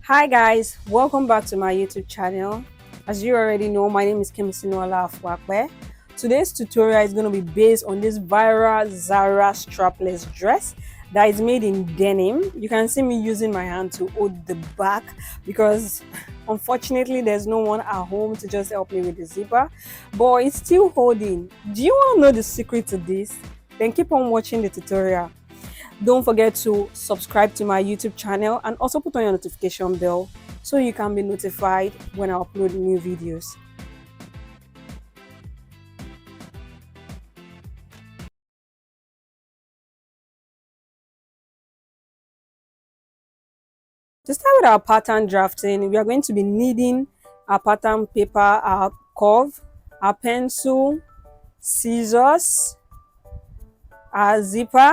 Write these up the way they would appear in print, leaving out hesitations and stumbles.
Hi guys, welcome back to my YouTube channel. As you already know, my name is Kimisinola Afwakwe. Today's tutorial is going to be based on this Vira Zara Strapless Dress that is made in denim. You can see me using my hand to hold the back because unfortunately there's no one at home to just help me with the zipper, but it's still holding. Do you want to know the secret to this? Then keep on watching the tutorial. Don't forget to subscribe to my YouTube channel and also put on your notification bell so you can be notified when I upload new videos. To start with our pattern drafting, we are going to be needing our pattern paper, our curve, our pencil, scissors, our zipper,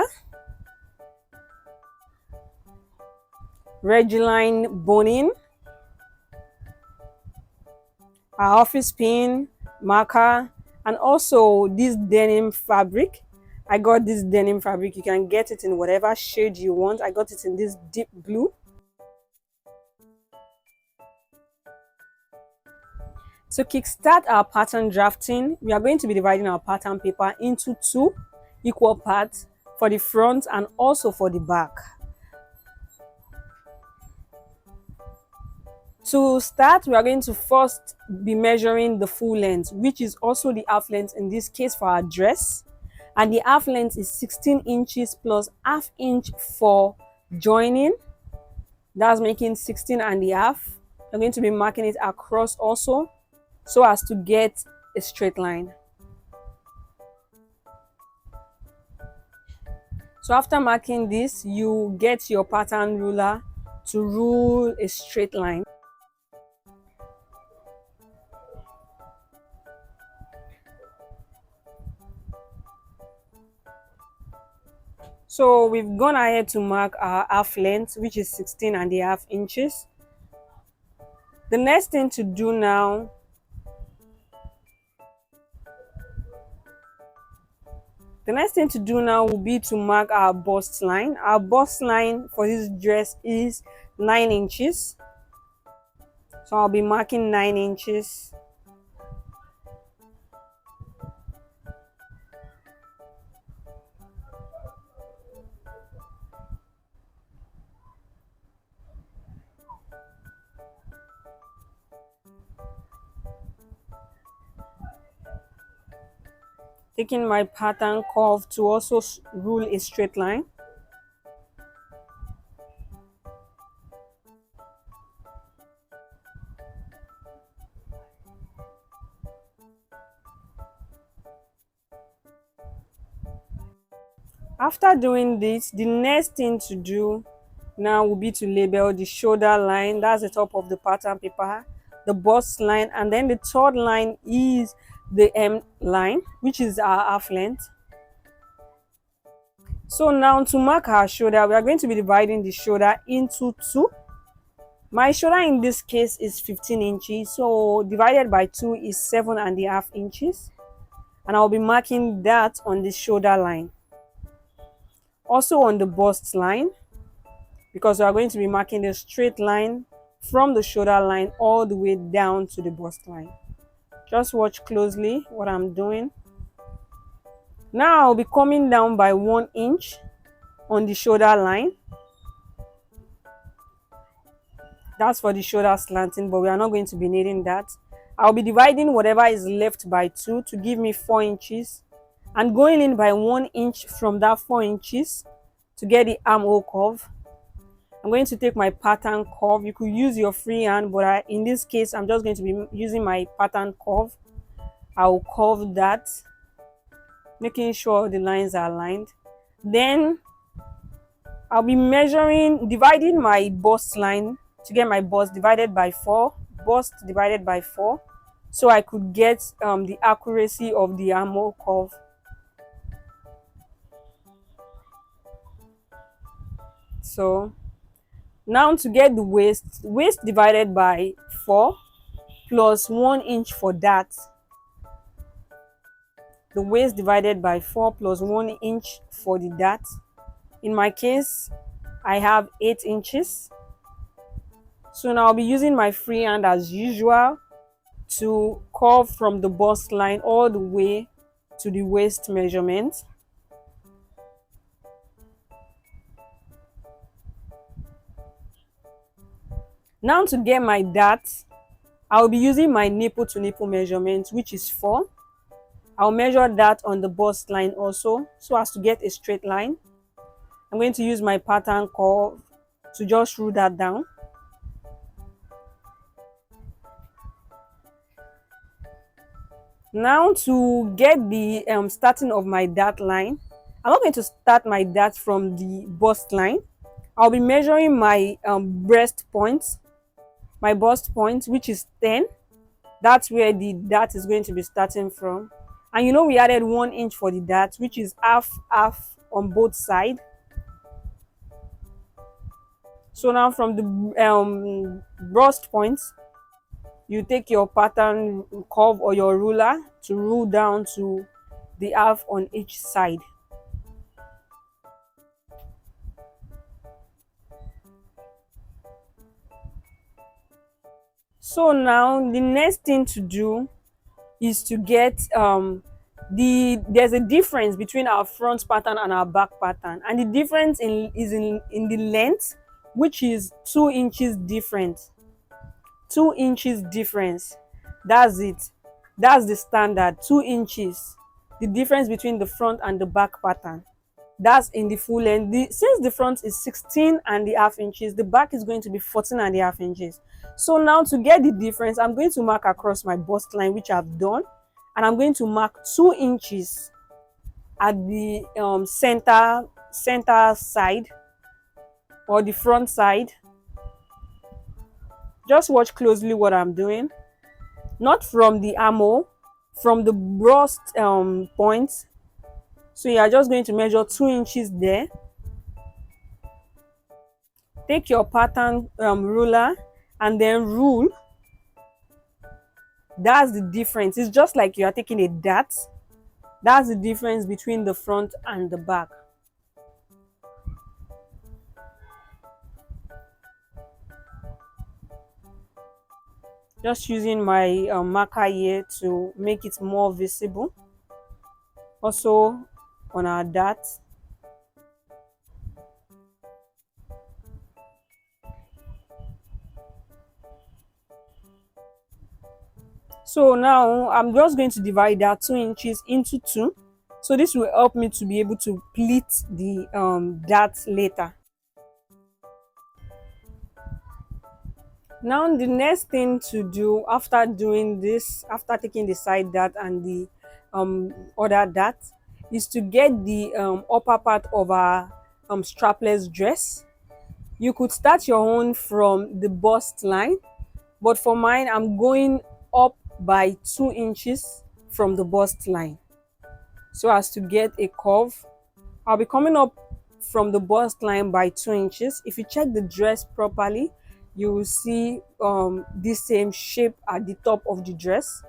Regilene boning, our office pin, marker, and also this denim fabric. I got this denim fabric. You can get it in whatever shade you want. I got it in this deep blue. To kickstart our pattern drafting, we are going to be dividing our pattern paper into two equal parts for the front and also for the back. To start, we are going to first be measuring the full length, which is also the half length in this case for our dress. And the half length is 16 inches plus half inch for joining. That's making 16 and a half. I'm going to be marking it across also so as to get a straight line. So after marking this, you get your pattern ruler to rule a straight line. So we've gone ahead to mark our half length, which is 16 and a half inches. The next thing to do now will be to mark our bust line. Our bust line for this dress is 9 inches. So I'll be marking 9 inches. Taking my pattern curve to also rule a straight line. After doing this, the next thing to do now will be to label the shoulder line. That's the top of the pattern paper, the bust line, and then the third line is the M line, which is our half length. So now to mark our shoulder, we are going to be dividing the shoulder into two. My shoulder in this case is 15 inches, so divided by 2 is 7.5 inches, and I'll be marking that on the shoulder line. Also on the bust line, because we are going to be marking the straight line from the shoulder line all the way down to the bust line. Just watch closely what I'm doing. Now I'll be coming down by 1 inch on the shoulder line. That's for the shoulder slanting, but we are not going to be needing that. I'll be dividing whatever is left by 2 to give me 4 inches and going in by 1 inch from that 4 inches to get the armhole curve. I'm going to take my pattern curve. You could use your free hand, but in this case I'm just going to be using my pattern curve. I'll curve that, making sure the lines are aligned. Then I'll be dividing my bust line to get my bust divided by 4, bust divided by 4, so I could get the accuracy of the armhole curve. So now to get the waist divided by 4 plus 1 inch for that. The waist divided by 4 plus 1 inch for the dart. In my case, I have 8 inches. So now I'll be using my free hand as usual to curve from the bust line all the way to the waist measurement. Now to get my dart, I'll be using my nipple to nipple measurement, which is 4. I'll measure that on the bust line also so as to get a straight line. I'm going to use my pattern curve to just rule that down. Now to get the starting of my dart line, I'm not going to start my dart from the bust line. I'll be measuring my breast point, my bust point, which is 10. That's where the dart is going to be starting from. And you know we added 1 inch for the dart, which is half on both sides. So now from the bust point, you take your pattern curve or your ruler to rule down to the half on each side. So now the next thing to do is to get there's a difference between our front pattern and our back pattern, and the difference in the length, which is 2 inches different. 2 inches difference. That's it. That's the standard. 2 inches. The difference between the front and the back pattern. That's in the full length. Since the front is 16.5 inches, the back is going to be 14.5 inches. So now to get the difference, I'm going to mark across my bust line, which I've done, and I'm going to mark 2 inches at the center side or the front side. Just watch closely what I'm doing. Not from the armhole, from the bust point. So you are just going to measure 2 inches there. Take your pattern ruler and then rule. That's the difference. It's just like you are taking a dart. That's the difference between the front and the back. Just using my marker here to make it more visible. Also on our dart. So now I'm just going to divide that 2 inches into 2. So this will help me to be able to pleat the dart later. Now the next thing to do after doing this, after taking the side dart and the other dart, is to get the upper part of our strapless dress. You could start your own from the bust line, but for mine I'm going up by 2 inches from the bust line so as to get a curve. I'll be coming up from the bust line by 2 inches. If you check the dress properly, you will see this same shape at the top of the dress.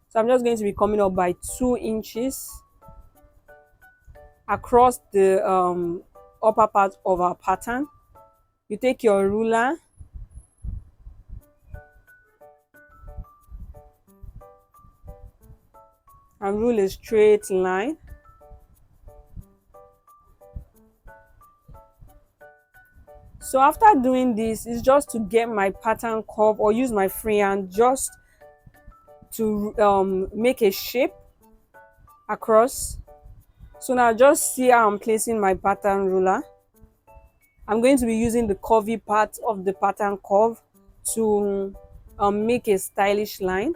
So I'm just going to be coming up by 2 inches across the upper part of our pattern. You take your ruler and rule a straight line. So after doing this, it's just to get my pattern curve or use my free hand just to make a shape across. So now just see how I'm placing my pattern ruler. I'm going to be using the curvy part of the pattern curve to make a stylish line.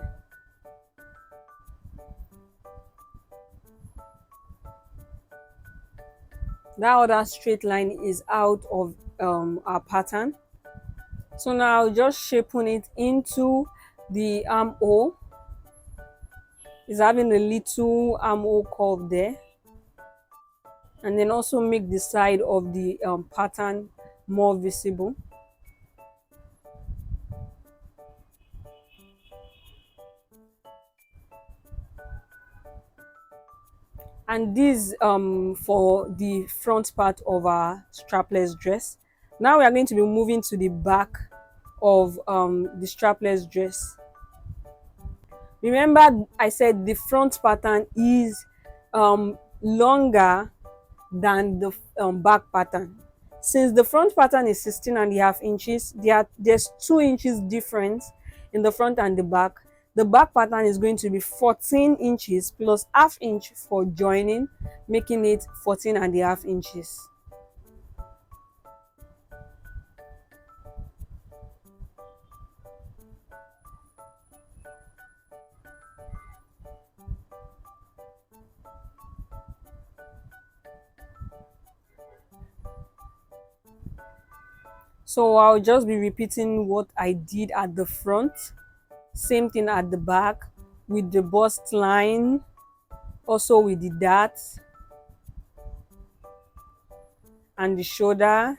That other straight line is out of our pattern. So now just shaping it into the armhole. It's having a little armhole curve there, and then also make the side of the pattern more visible. And this for the front part of our strapless dress. Now we are going to be moving to the back of the strapless dress. Remember I said the front pattern is longer than the back pattern. Since the front pattern is 16.5 inches, there's 2 inches difference in the front and the back. The back pattern is going to be 14 inches plus half inch for joining, making it 14.5 inches. So I'll just be repeating what I did at the front, same thing at the back with the bust line, also with the dart and the shoulder.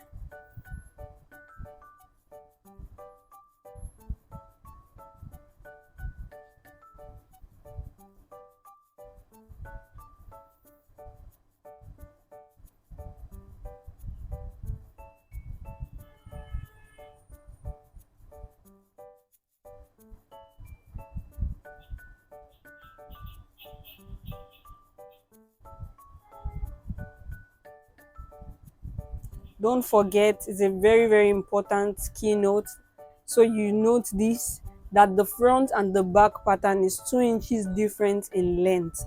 Don't forget, it's a very, very important keynote. So you note this, that the front and the back pattern is 2 inches different in length.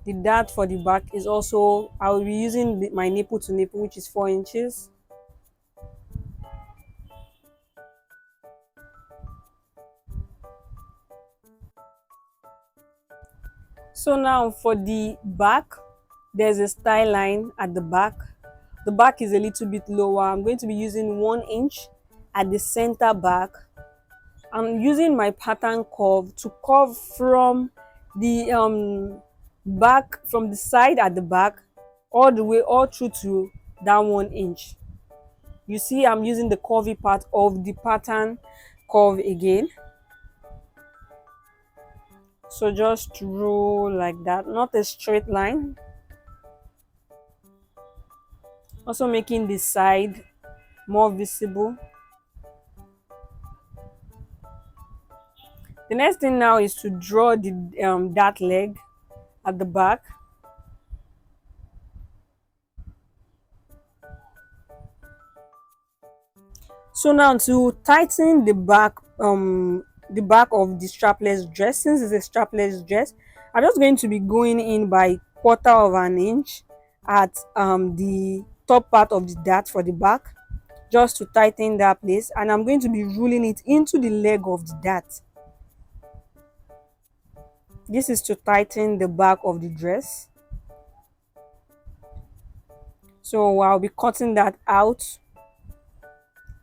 The dart for the back is also, I will be using my nipple to nipple, which is 4 inches. So now for the back, there's a style line at the back. The back is a little bit lower. I'm going to be using 1 inch at the center back. I'm using my pattern curve to curve from the back, from the side at the back, all the way all through to that 1 inch. You see, I'm using the curvy part of the pattern curve again. So just roll like that, not a straight line. Also making the side more visible. The next thing now is to draw the dart leg at the back. So now to tighten the back of the strapless dress, since it's a strapless dress, I'm just going to be going in by 1/4 inch at the top part of the dart for the back, just to tighten that place, and I'm going to be rolling it into the leg of the dart. This is to tighten the back of the dress. So I'll be cutting that out.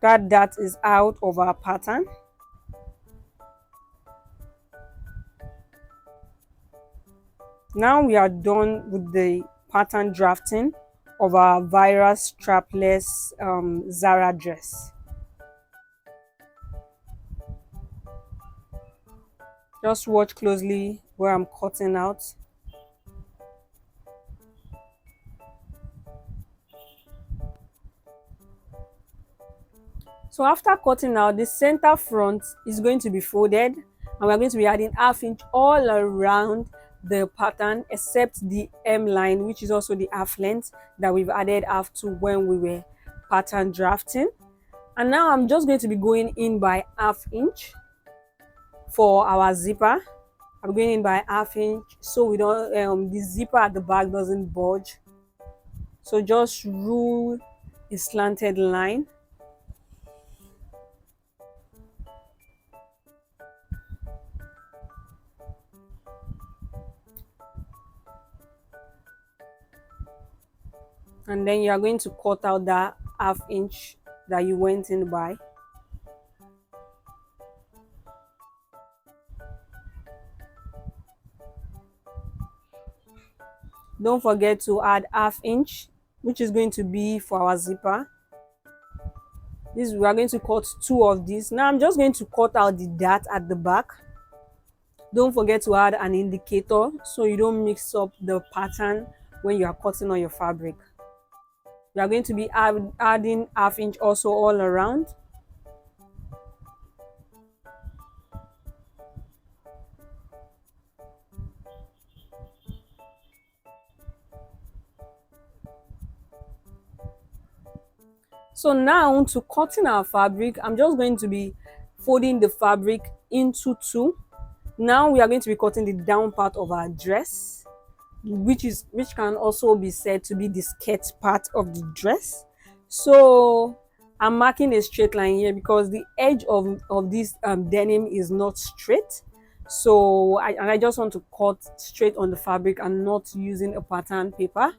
That dart is out of our pattern. Now we are done with the pattern drafting of our Vira Strapless Zara dress. Just watch closely where I'm cutting out. So after cutting out, the center front is going to be folded, and we're going to be adding half inch all around the pattern except the hem line, which is also the half length that we've added half to when we were pattern drafting. And now I'm just going to be going in by half inch for our zipper. I'm going in by half inch so we don't the zipper at the back doesn't budge. So just rule a slanted line. And then you are going to cut out that half inch that you went in by. Don't forget to add half inch, which is going to be for our zipper. This, we are going to cut two of these. Now I'm just going to cut out the dart at the back. Don't forget to add an indicator so you don't mix up the pattern when you are cutting on your fabric. We are going to be adding ½ inch also all around. So now to cutting our fabric, I'm just going to be folding the fabric into two. Now we are going to be cutting the down part of our dress, which can also be said to be the skirt part of the dress. So I'm marking a straight line here because the edge of this denim is not straight. So I just want to cut straight on the fabric and not using a pattern paper.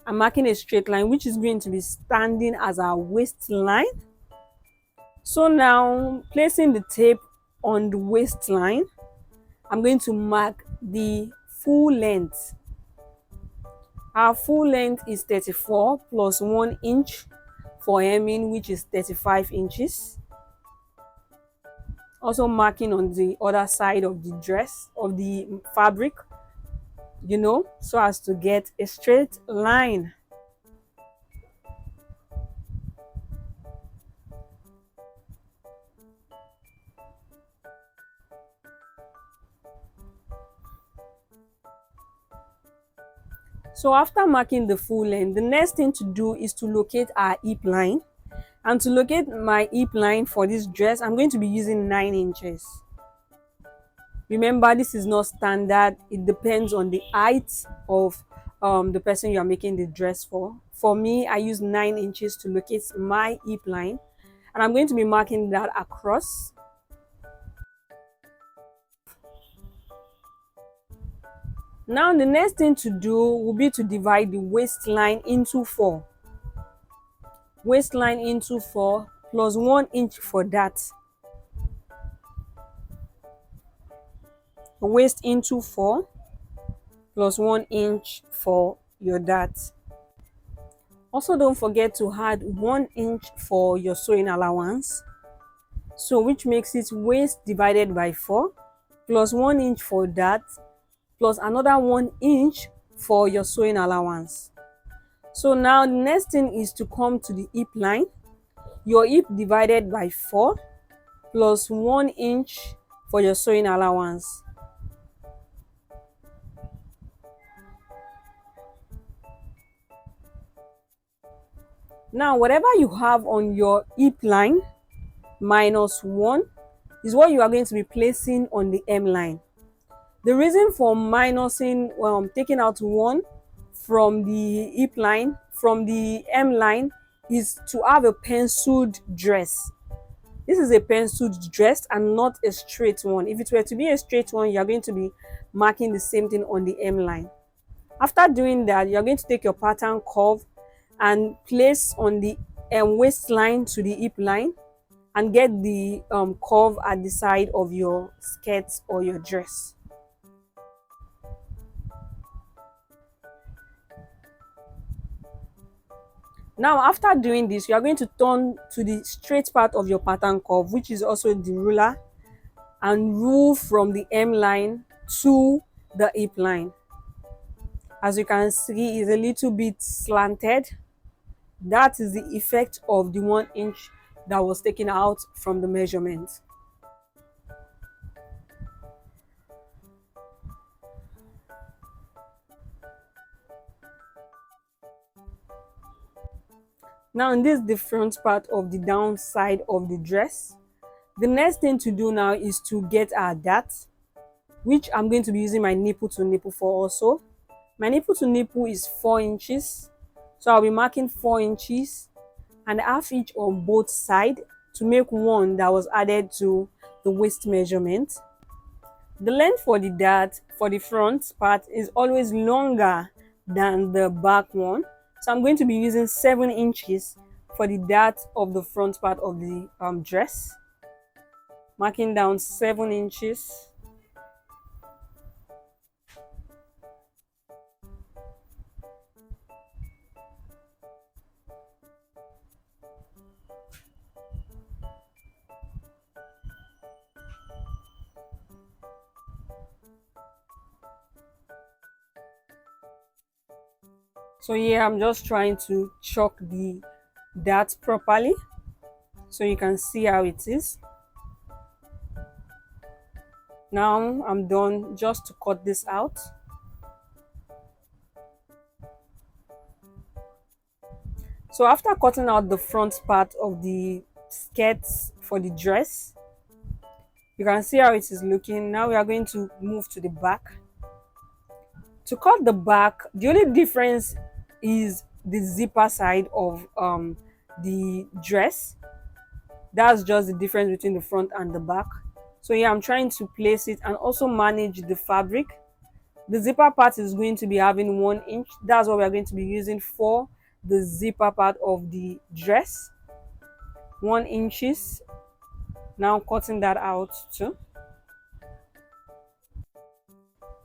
I'm marking a straight line which is going to be standing as our waistline. So now placing the tape on the waistline, I'm going to mark the full length. Our full length is 34 plus 1 inch for hemming, which is 35 inches. Also marking on the other side of the dress, of the fabric, so as to get a straight line. So after marking the full length, the next thing to do is to locate our hip line. And to locate my hip line for this dress, I'm going to be using 9 inches. Remember, this is not standard. It depends on the height of the person you are making the dress for. For me, I use 9 inches to locate my hip line. And I'm going to be marking that across. Now, the next thing to do will be to divide the waistline into 4. Waistline into 4 plus 1 inch for that. Waist into 4 plus 1 inch for your dart. Also, don't forget to add 1 inch for your sewing allowance. So which makes it waist divided by 4 plus 1 inch for that plus another 1 inch for your sewing allowance. So now the next thing is to come to the hip line. Your hip divided by 4 plus 1 inch for your sewing allowance. Now whatever you have on your hip line minus 1 is what you are going to be placing on the hem line. The reason for minusing, taking out 1 from the hip line, from the hem line, is to have a penciled dress. This is a penciled dress and not a straight one. If it were to be a straight one, you are going to be marking the same thing on the hem line. After doing that, you are going to take your pattern curve and place on the waistline to the hip line and get the curve at the side of your skirt or your dress. Now after doing this, you are going to turn to the straight part of your pattern curve, which is also the ruler, and rule from the hem line to the hip line. As you can see, it's a little bit slanted. That is the effect of the 1 inch that was taken out from the measurement. Now in this the front part of the downside of the dress, the next thing to do now is to get our dart, which I'm going to be using my nipple to nipple for also. My nipple to nipple is 4 inches, so I'll be marking 4 inches and ½ inch on both sides to make one that was added to the waist measurement. The length for the dart for the front part is always longer than the back one, so I'm going to be using 7 inches for the dart of the front part of the dress, marking down 7 inches. So here I'm just trying to chalk the dart properly so you can see how it is. Now I'm done just to cut this out. So after cutting out the front part of the skirts for the dress, you can see how it is looking. Now we are going to move to the back. To cut the back, the only difference is the zipper side of the dress. That's just the difference between the front and the back. So yeah, I'm trying to place it and also manage the fabric. The zipper part is going to be having 1 inch. That's what we're going to be using for the zipper part of the dress. 1 inches. Now cutting that out too.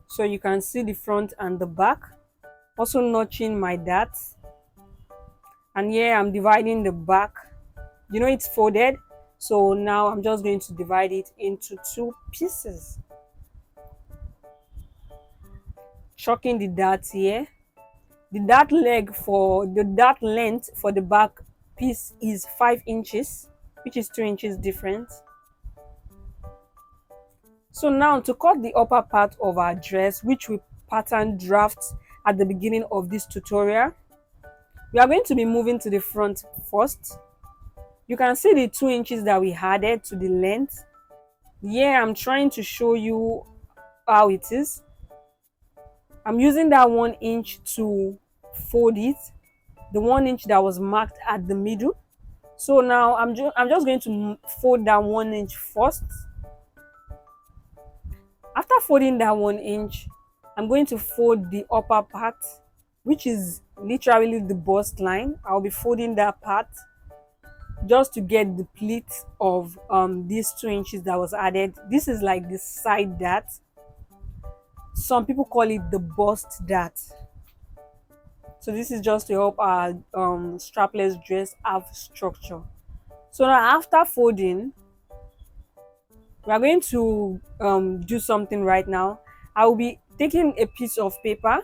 So you can see the front and the back. Also notching my dart. And here I'm dividing the back. You know it's folded. So now I'm just going to divide it into 2 pieces. Chalking the dart here. The dart length for the back piece is 5 inches, which is 2 inches difference. So now to cut the upper part of our dress, which we pattern draft at the beginning of this tutorial, we are going to be moving to the front first. You can see the 2 inches that we added to the length. Here I'm trying to show you how it is. I'm using that 1 inch to fold it, the 1 inch that was marked at the middle. So now I'm just going to fold that 1 inch first. After folding that 1 inch, I'm going to fold the upper part, which is literally the bust line. I'll be folding that part just to get the pleat of these 2 inches that was added. This is like the side dart. Some people call it the bust dart. So this is just to help our strapless dress have structure. So now after folding, we are going to do something right now. I will be taking a piece of paper,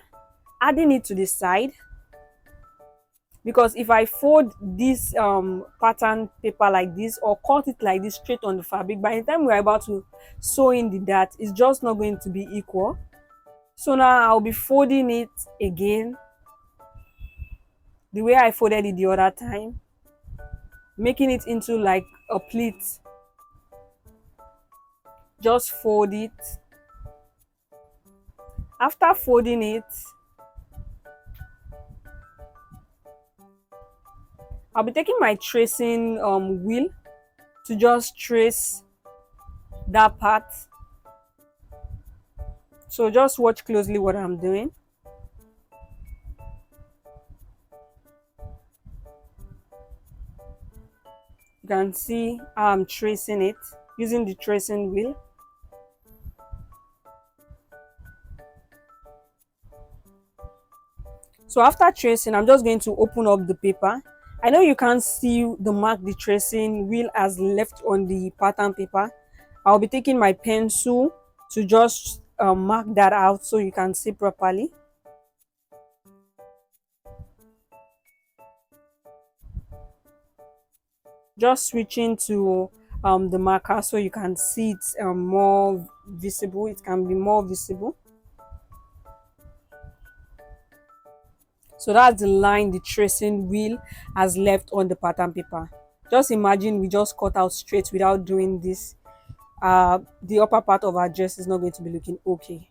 adding it to the side, because if I fold this pattern paper like this or cut it like this straight on the fabric, by the time we're about to sew in the dart, it's just not going to be equal. So now I'll be folding it again the way I folded it the other time, making it into like a pleat. Just fold it. After folding it, I'll be taking my tracing wheel to just trace that part. So just watch closely what I'm doing. You can see how I'm tracing it using the tracing wheel. So after tracing, I'm just going to open up the paper. I know you can't see the mark the tracing wheel has left on the pattern paper. I'll be taking my pencil to just mark that out so you can see properly. Just switching to the marker so you can see it more visible. It can be more visible. So that's the line the tracing wheel has left on the pattern paper. Just imagine we just cut out straight without doing this. The upper part of our dress is not going to be looking okay.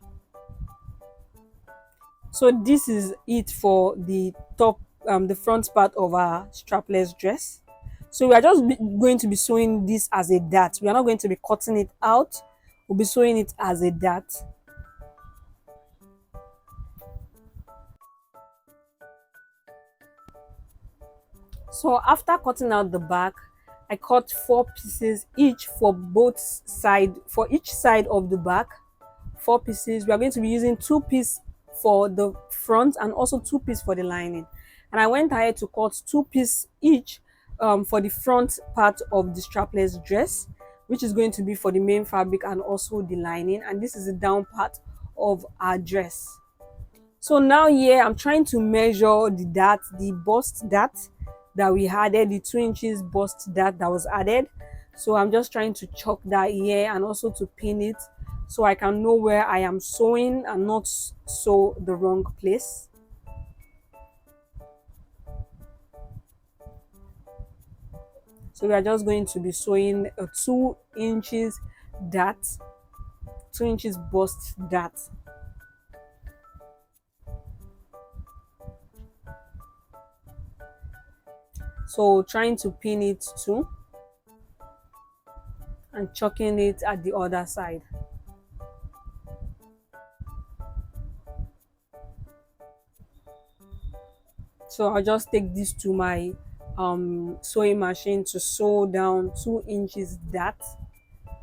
So this is it for the top, the front part of our strapless dress. So we are just going to be sewing this as a dart. We are not going to be cutting it out. We'll be sewing it as a dart. So after cutting out the back, I cut 4 pieces each for each side of the back. 4 pieces. We are going to be using 2 pieces for the front and also 2 pieces for the lining. And I went ahead to cut 2 pieces each for the front part of the strapless dress, which is going to be for the main fabric and also the lining. And this is the down part of our dress. So now here I'm trying to measure the bust dart that we added, the 2 inches bust dart that was added. So I'm just trying to chalk that here and also to pin it so I can know where I am sewing and not sew the wrong place. So we are just going to be sewing a 2 inches dart, 2 inches bust dart. So trying to pin it too and chalking it at the other side. So I'll just take this to my sewing machine to sew down 2 inches dart,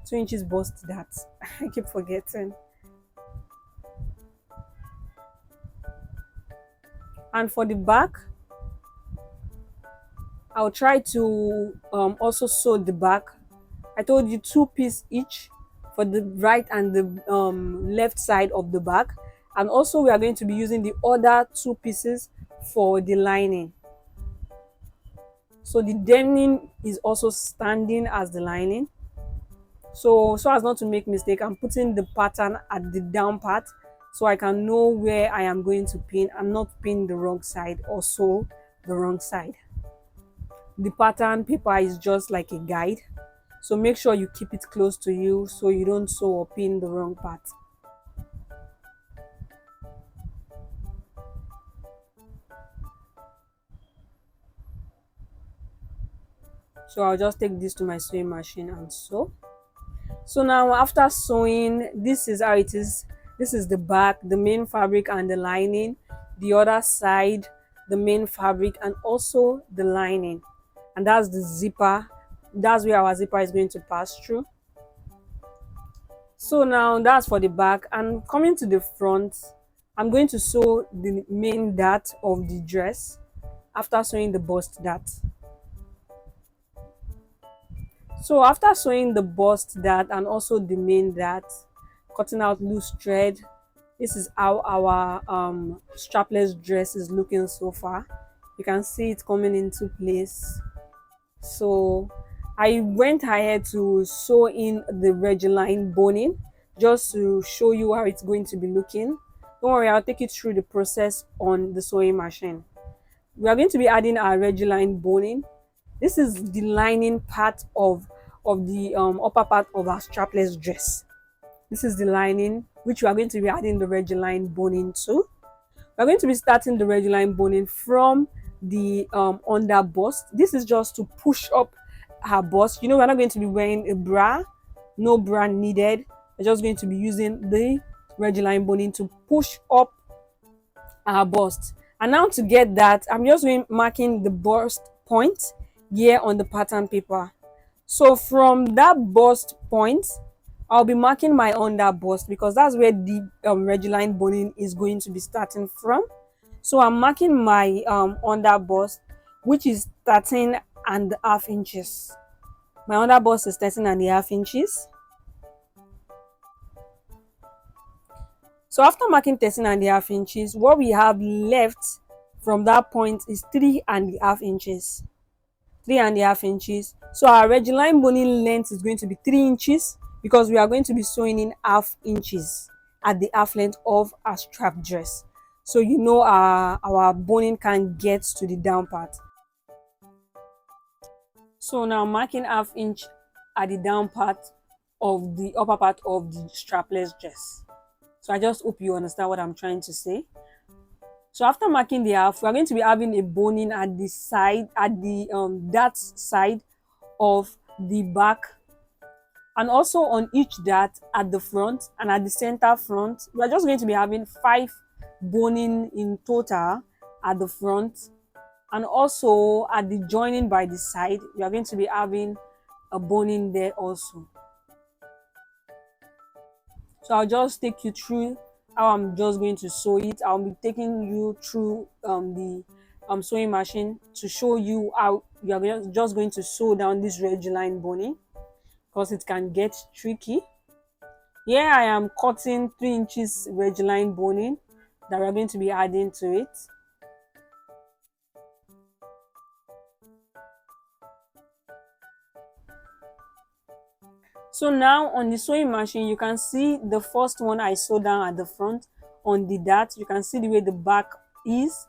2 inches bust dart. I keep forgetting. And for the back, I'll try to also sew the back. I told you 2 piece each for the right and the left side of the back, and also we are going to be using the other 2 pieces for the lining. So the denim is also standing as the lining. So as not to make mistake, I'm putting the pattern at the down part so I can know where I am going to pin and not pin the wrong side or sew the wrong side. The pattern paper is just like a guide, so make sure you keep it close to you so you don't sew or pin the wrong part. So I'll just take this to my sewing machine and sew. So now after sewing, this is how it is. This is the back, the main fabric and the lining, the other side, the main fabric and also the lining, and that's the zipper. That's where our zipper is going to pass through. So now that's for the back, and coming to the front, I'm going to sew the main dart of the dress after sewing the bust dart. So after sewing the bust dart and also the main dart, cutting out loose thread, this is how our strapless dress is looking so far. You can see it coming into place. So I went ahead to sew in the Regilene boning just to show you how it's going to be looking. Don't worry, I'll take you through the process on the sewing machine. We are going to be adding our Regilene boning. This is the lining part of the upper part of our strapless dress. This is the lining which we are going to be adding the Regilene boning to. We're going to be starting the Regilene boning from the under bust. This is just to push up her bust. You know, we're not going to be wearing a bra, no bra needed. We're just going to be using the Regilene boning to push up our bust. And now to get that, I'm just marking the bust point here on the pattern paper. So from that bust point, I'll be marking my under bust because that's where the Regilene boning is going to be starting from. So I'm marking my under bust, which is 13.5 inches. My under bust is 13.5 inches. So after marking 13.5 inches, what we have left from that point is 3.5 inches. 3.5 inches. So our Regilene boning length is going to be 3 inches because we are going to be sewing in half inches at the half length of our strap dress. So you know our boning can get to the down part. So now marking half inch at the down part of the upper part of the strapless dress. So I just hope you understand what I'm trying to say. So after marking the half, we're going to be having a boning at the side, at the dart side of the back, and also on each dart at the front and at the center front. We're just going to be having 5 boning in total at the front, and also at the joining by the side, we are going to be having a boning there also. So I'll just take you through how I'm just going to sew it. I'll be taking you through the sewing machine to show you how you are just going to sew down this Regilene boning because it can get tricky. Here I am cutting 3 inches Regilene boning that we're going to be adding to it. So now on the sewing machine, you can see the first one I sewed down at the front on the dart. You can see the way the back is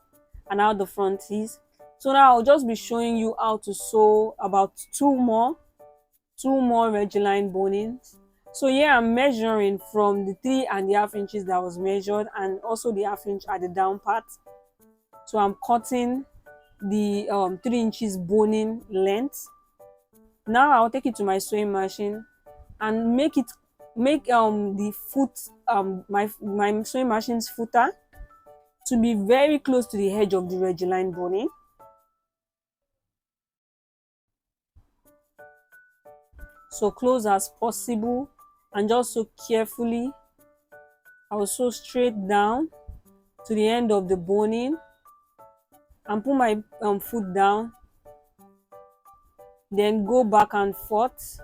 and how the front is. So now I'll just be showing you how to sew about two more Regilene bonings. So here I'm measuring from the 3.5 inches that was measured and also the half inch at the down part. So I'm cutting the 3 inches boning length. Now I'll take it to my sewing machine and make the foot my sewing machine's footer to be very close to the edge of the Regilene boning. So close as possible, and just sew carefully. I will sew straight down to the end of the boning and put my foot down, then go back and forth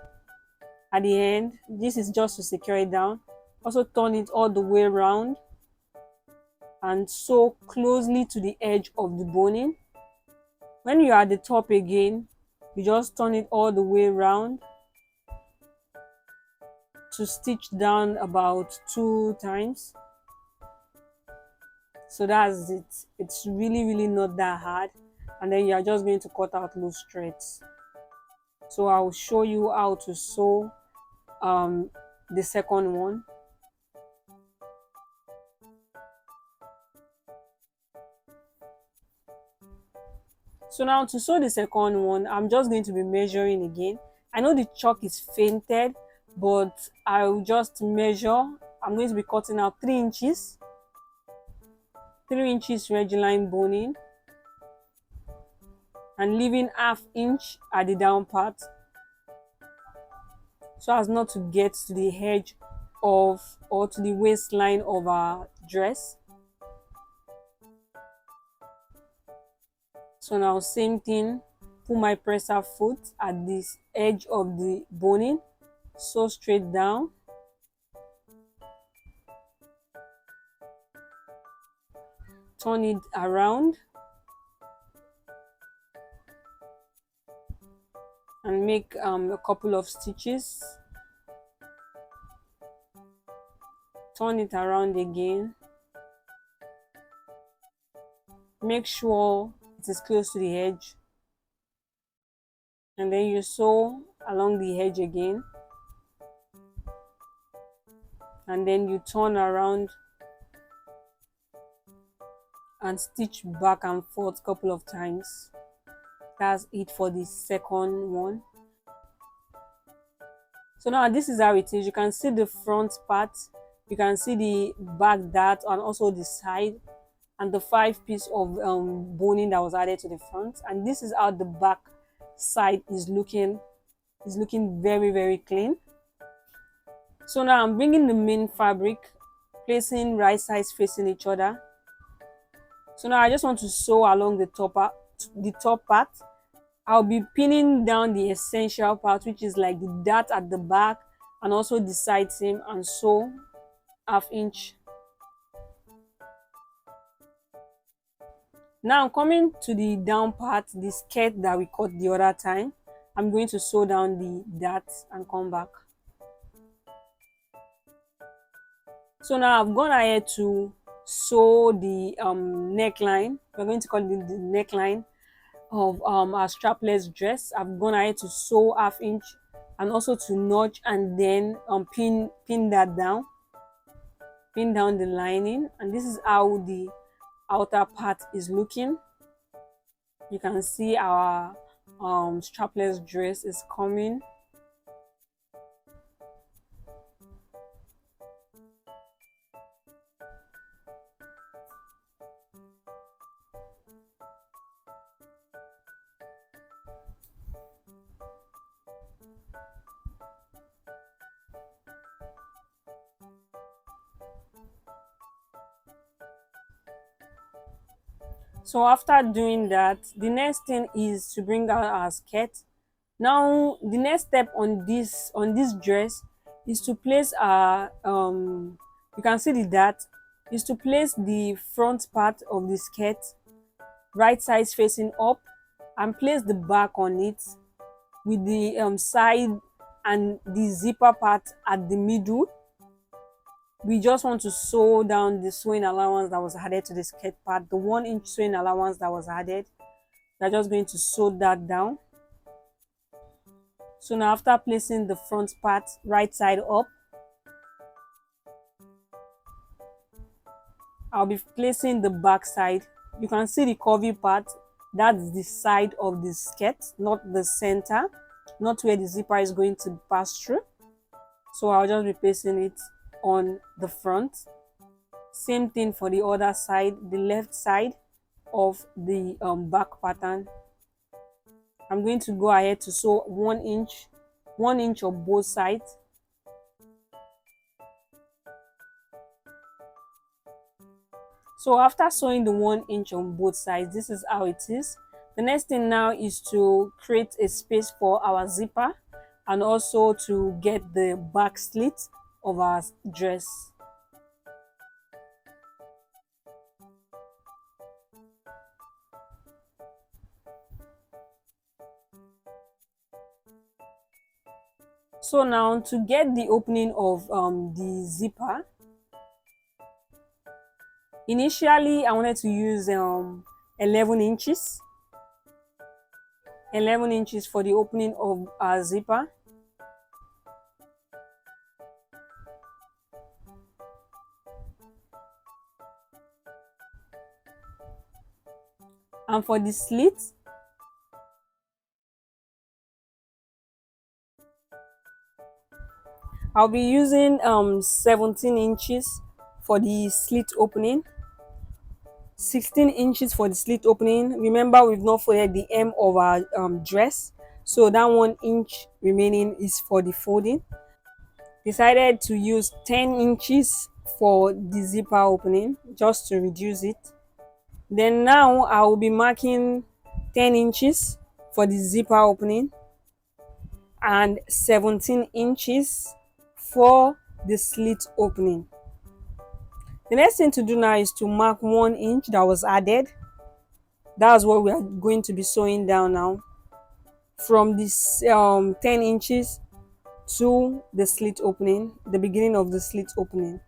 at the end. This is just to secure it down. Also turn it all the way around and sew closely to the edge of the boning. When you are at the top again, you just turn it all the way around to stitch down about 2 times. So that's it. It's really not that hard, and then you are just going to cut out loose threads. So I will show you how to sew the second one. So now to sew the second one, I'm just going to be measuring again. I know the chalk is fainted, but I'll just measure. I'm going to be cutting out 3 inches 3 inches Regilene boning and leaving ½ inch at the down part, so as not to get to the edge of or to the waistline of our dress. So now same thing, put my presser foot at this edge of the boning, sew straight down, turn it around and make a couple of stitches, turn it around again, make sure it is close to the edge, and then you sew along the edge again, and then you turn around and stitch back and forth a couple of times. That's it for the second one. So now this is how it is. You can see the front part, you can see the back dart, and also the side, and the 5 piece of boning that was added to the front. And this is how the back side is looking. It's looking very clean. So now I'm bringing the main fabric, placing right sides facing each other. So now I just want to sew along the top part. I'll be pinning down the essential part, which is like the dart at the back and also the side seam, and sew ½ inch. Now coming to the down part, the skirt that we cut the other time, I'm going to sew down the dart and come back. So now I've gone ahead to sew the neckline. We're going to call it the neckline of our strapless dress. I've gone ahead to sew ½ inch and also to notch, and then pin that down, pin down the lining, and this is how the outer part is looking. You can see our strapless dress is coming. So after doing that, the next thing is to bring out our skirt. Now the next step on this dress is to place our you can see the dart, is to place the front part of the skirt right sides facing up and place the back on it with the side and the zipper part at the middle. We just want to sew down the sewing allowance that was added to the skirt part, the 1 inch sewing allowance that was added. We're just going to sew that down. So now after placing the front part right side up, I'll be placing the back side. You can see the curvy part, that's the side of the skirt, not the center, not where the zipper is going to pass through. So I'll just be placing it on the front. Same thing for the other side, the left side of the back pattern. I'm going to go ahead to sew 1 inch of both sides. So after sewing the 1 inch on both sides, this is how it is. The next thing now is to create a space for our zipper and also to get the back slit of our dress. So now to get the opening of the zipper, initially I wanted to use 11 inches. 11 inches for the opening of our zipper. And for the slit, I'll be using 17 inches for the slit opening, 16 inches for the slit opening. Remember, we've not folded the hem of our dress, so that 1 inch remaining is for the folding. Decided to use 10 inches for the zipper opening just to reduce it. Then now I will be marking 10 inches for the zipper opening and 17 inches for the slit opening. The next thing to do now is to mark 1 inch that was added. That's what we are going to be sewing down now, from this 10 inches to the slit opening, the beginning of the slit opening.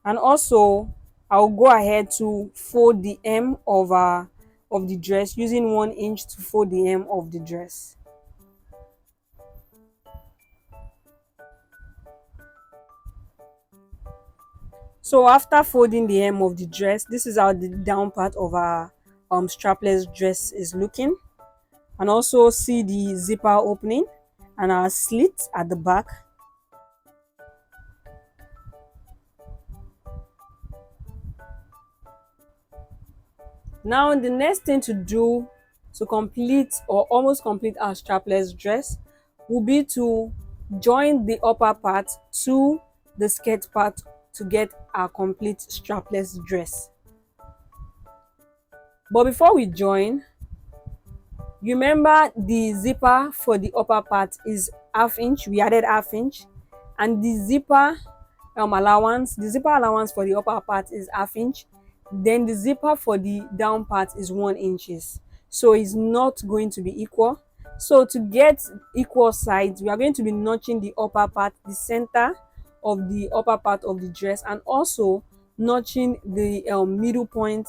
And also I'll go ahead to fold the hem of the dress, using 1 inch to fold the hem of the dress. So after folding the hem of the dress, this is how the down part of our strapless dress is looking. And also see the zipper opening and our slit at the back. Now the next thing to do to complete or almost complete our strapless dress will be to join the upper part to the skirt part to get our complete strapless dress. But before we join, you remember the zipper for the upper part is ½ inch. We added ½ inch, and the zipper allowance for the upper part is ½ inch. Then the zipper for the down part is 1 inch, so it's not going to be equal. So to get equal sides, we are going to be notching the upper part, the center of the upper part of the dress, and also notching the middle point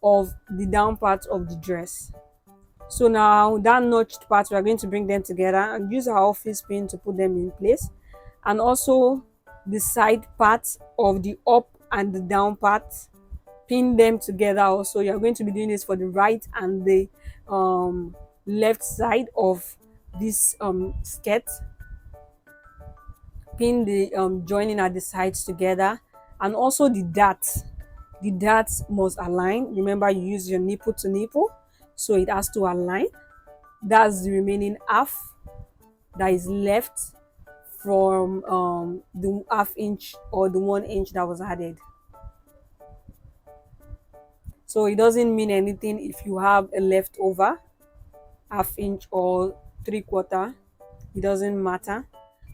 of the down part of the dress. So now that notched part, we are going to bring them together and use our office pin to put them in place, and also the side part of the up and the down part, pin them together. Also, you are going to be doing this for the right and the left side of this skirt. Pin the joining at the sides together, and also the darts must align. Remember, you use your nipple to nipple, so it has to align. That's the remaining half that is left from the ½ inch or the 1 inch that was added. So it doesn't mean anything if you have a leftover ½ inch or 3/4, it doesn't matter.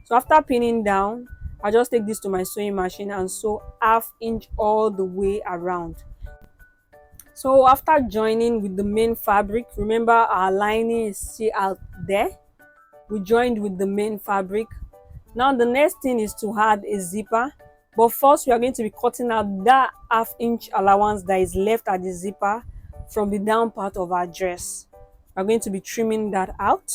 So after pinning down, I just take this to my sewing machine and sew half inch all the way around. So after joining with the main fabric, remember our lining is still out there. We joined with the main fabric. Now the next thing is to add a zipper, but first we are going to be cutting out that half inch allowance that is left at the zipper from the down part of our dress. We're going to be trimming that out.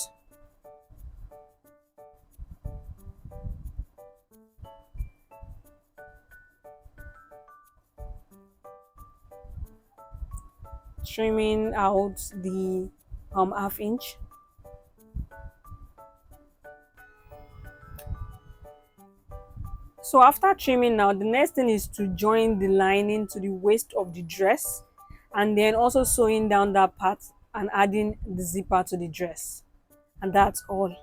Trimming out the half inch. So after trimming now, the next thing is to join the lining to the waist of the dress, and then also sewing down that part and adding the zipper to the dress, and that's all.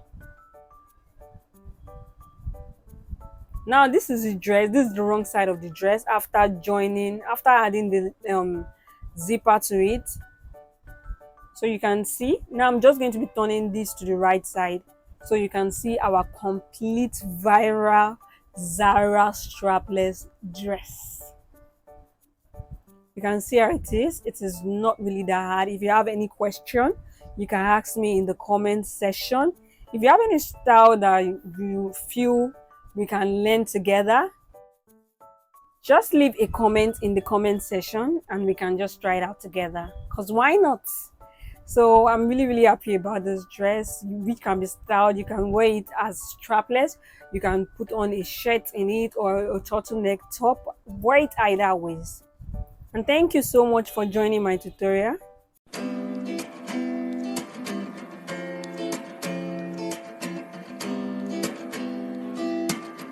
Now this is the dress, this is the wrong side of the dress. After adding the zipper to it, so you can see now I'm just going to be turning this to the right side so you can see our complete Vira Zara strapless dress. You can see how it is not really that hard. If you have any question, you can ask me in the comment section. If you have any style that you feel we can learn together, just leave a comment in the comment section and we can just try it out together, because why not? So I'm really happy about this dress, which can be styled. You can wear it as strapless, you can put on a shirt in it or a turtleneck top, wear it either ways. And thank you so much for joining my tutorial.